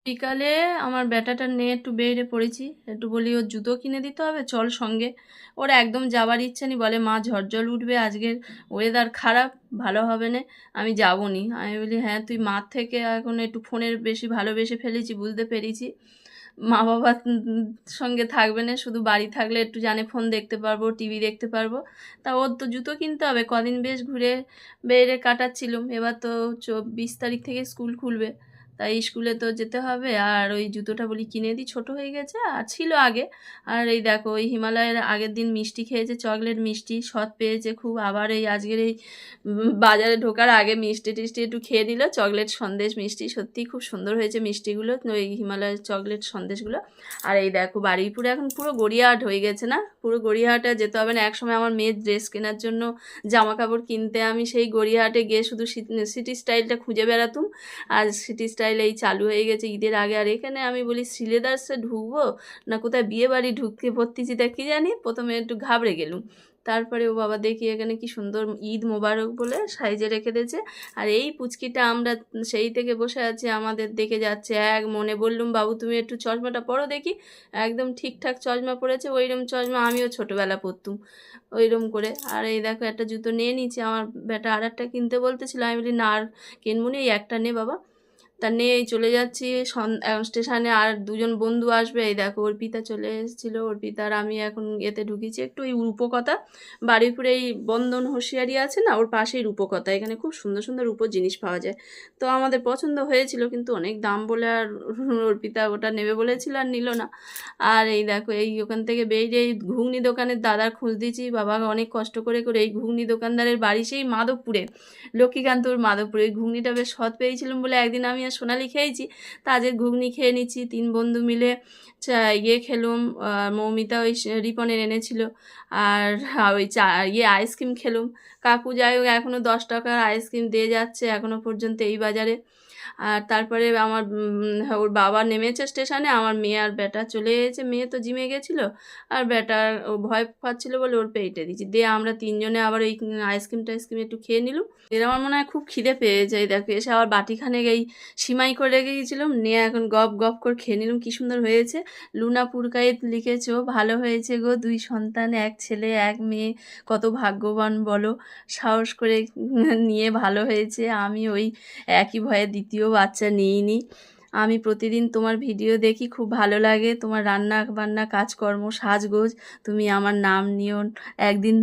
বিকালে আমার ব্যাটাটা নিয়ে একটু বেরিয়ে পড়েছি, একটু বলি ওর জুতো কিনে দিতে হবে, চল সঙ্গে। ওর একদম যাবার ইচ্ছে নেই, বলে মা ঝড় জল উঠবে, আজকের ওয়েদার খারাপ, ভালো হবে না, আমি যাবো নি। আমি বলি হ্যাঁ তুই মার থেকে এখন একটু ফোনের বেশি ভালোবেসে ফেলেছি, বুঝতে পেরেছি। মা বাবার সঙ্গে থাকবে না, শুধু বাড়ি থাকলে একটু জানে ফোন দেখতে পারবো, টিভি দেখতে পারবো। তা ওর তো জুতো কিনতে হবে, কদিন বেশ ঘুরে বেড়ে কাটাচ্ছিলাম, এবার তো 20 তারিখ থেকে স্কুল খুলবে, তাই স্কুলে তো যেতে হবে। আর ওই জুতোটা বলি কিনে দিই, ছোট হয়ে গেছে, আর ছিল আগে। আর এই দেখো ওই হিমালয়ের আগের দিন মিষ্টি খেয়েছে, চকলেট মিষ্টি স্বাদ পেয়েছে খুব, আবার এই আজকের এই বাজারে ঢোকার আগে মিষ্টি টিষ্টি একটু খেয়ে নিল, চকলেট সন্দেশ মিষ্টি, সত্যিই খুব সুন্দর হয়েছে মিষ্টিগুলো, ওই হিমালয়ের চকলেট সন্দেশগুলো। আর এই দেখো বারুইপুরে এখন পুরো গড়িয়াহাট হয়ে গেছে না, পুরো গড়িয়াহাটে যেতে হবে না। একসময় আমার মেয়ের ড্রেস কেনার জন্য, জামা কাপড় কিনতে আমি সেই গড়িয়াহাটে গিয়ে শুধু সিটি স্টাইলটা খুঁজে বেড়াতুম, আর সিটি স্টাইল এই চালু হয়ে গেছে ঈদের আগে। আর এখানে আমি বলি শ্রীলেদার্সে ঢুকবো না কোথায় বিয়ে বাড়ি ঢুকতে ভর্তিছি, তা কী জানি, প্রথমে একটু ঘাবড়ে গেলুম। তারপরে ও বাবা দেখি এখানে কি সুন্দর ঈদ মোবারক বলে সাইজে রেখে দিয়েছে। আর এই পুচকিটা আমরা সেই থেকে বসে আছি, আমাদের দেখে যাচ্ছে, এক মনে বললুম বাবু তুমি একটু চশমাটা পরো দেখি। একদম ঠিকঠাক চশমা পরেছে, ওইরকম চশমা আমিও ছোটোবেলা পরতুম ওইরকম করে। আর এই দেখো একটা জুতো নিয়ে নিচ্ছে, আমার বেটা আর একটা কিনতে বলতেছিল, আমি বলি না আর কিনবো না, এই একটা নে বাবা। তা নিয়েই চলে যাচ্ছি স্টেশনে, আর দুজন বন্ধু আসবে। এই দেখো অর্পিতা চলে এসেছিলো, অর্পিতা আর আমি এখন এতে ঢুকেছি একটু ওই রূপকথা, বারুইপুরে এই বন্ধন হোশিয়ারি আছে না, ওর পাশেই রূপকথা, এখানে খুব সুন্দর সুন্দর রূপোর জিনিস পাওয়া যায়। তো আমাদের পছন্দ হয়েছিল, কিন্তু অনেক দাম বলে আর অর্পিতা ওটা নেবে বলেছিল আর নিল না। আর এই দেখো এই ওখান থেকে বেরিয়ে এই ঘুগনি দোকানের দাদার খোঁজ দিয়েছি, বাবা অনেক কষ্ট করে করে। এই ঘুগনি দোকানদারের বাড়ি সেই মাধবপুরে, লক্ষ্মীকান্তপুর মাধবপুরে। ওই ঘুগনিটা বেশ স্বাদ পেয়েছিলাম বলে একদিন আমি আর সোনালি খেয়েছি, তা আজকে ঘুগনি খেয়ে নিচ্ছি। 3 বন্ধু মিলে ইয়ে খেলুম, মৌমিতা ওই রিপনের এনেছিল, আর ওই আইসক্রিম খেলুম। কাকু যাই হোক এখনও 10 টাকার আইসক্রিম দিয়ে যাচ্ছে এখনও পর্যন্ত এই বাজারে। আর তারপরে আমার ওর বাবা নেমেছে স্টেশনে, আমার মেয়ে আর বেটা চলে এসেছে। মেয়ে তো জিমে গেছিলো, আর বেটার ও ভয় পাচ্ছিলো বলে ওর পেটে দিচ্ছি, দিয়ে আমরা 3জনে আবার ওই আইসক্রিম টাইসক্রিম একটু খেয়ে নিলাম। এর আমার মনে হয় খুব খিদে পেয়ে যায়, দেখো এসে আবার বাটিখানে এই সিমাই করে রেখে গেছিলাম, নিয়ে এখন গপ গপ করে খেয়ে নিলাম। কী সুন্দর হয়েছে, লুনা পুরকাইত লিখেছো, ভালো হয়েছে গো, 2 সন্তান, 1 ছেলে 1 মেয়ে, কত ভাগ্যবান বলো, সাহস করে নিয়ে ভালো হয়েছে। আমি ওই একই ভয়ে দ্বিতীয় বাচ্চা নিইনি। আমি প্রতিদিন তোমার ভিডিও দেখি, খুব ভালো লাগে তোমার রান্না বান্না কাজকর্ম সাজগোজ, তুমি আমার নাম নিও একদিন,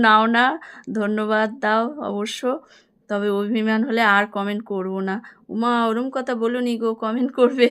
নাও না, ধন্যবাদ দাও অবশ্য, তবে অভিমান হলে আর কমেন্ট করবো না। উমা ওরম কথা বলো নি গো, কমেন্ট করবে।